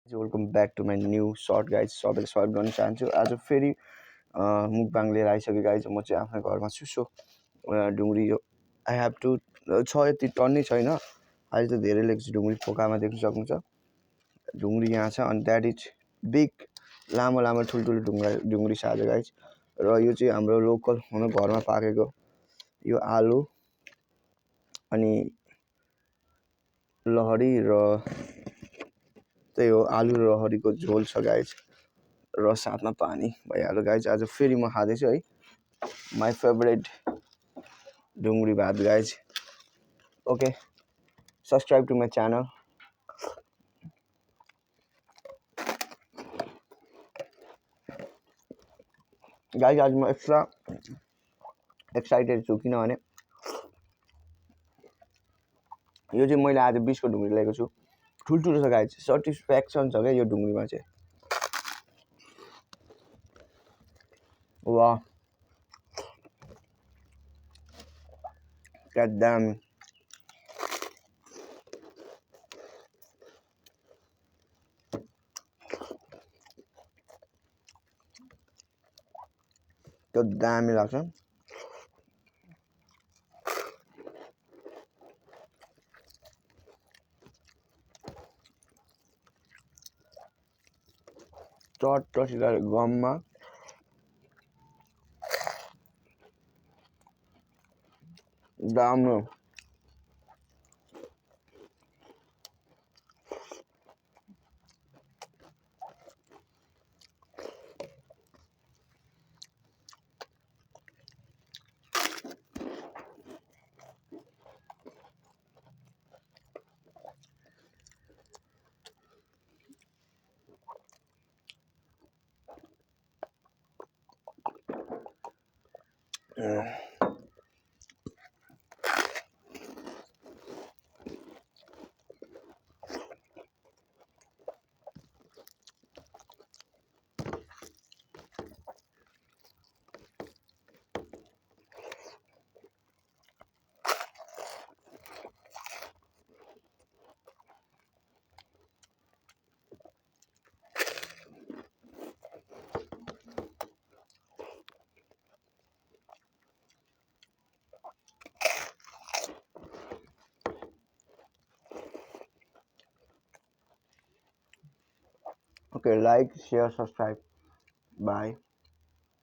Welcome back to my new short guys सबैले सर्ट गर्न चाहन्छु आज फेरि मुकबाङ लिएर आइसकेँ गाइज म चाहिँ आफ्नो घरमा छु सो ढुङ्ग्री यो आई हेभ टु छ यति टन्नै छैन अहिले त धेरै लेख्छ ढुङ्ग्री फोकामा देख्न सक्नुहुन्छ ढुङ्ग्री यहाँ छ अनि द्याट इज बिग लामो लामो ठुल्ठुलो ढुङ्ग्री छ आज गाइज र यो चाहिँ हाम्रो लोकल हाम्रो घरमा पाकेको यो आलु अनि लहरी र त्यही हो आलु र लहरीको झोल छ गाइज र साथमा पानी भइहाल्यो गाइज आज फेरि म खाँदैछु है माई फेभरेट ढुङ्ग्री भात guys okay subscribe to my channel guys आज म एक्स्ट्रा एक्साइटेड छु किनभने यो चाहिँ मैले आज 20 को ढुङ्ग्री लिएको छु ठुल्ठुलो छ गाइज सेटिस्फ्याक्सन छ क्या यो ढुङ्ग्रीमा चाहिँ वाह God damn. त्यो दामी लाग्छ चट्टसित गममा दाम्रो Okay, like, share, subscribe. Bye.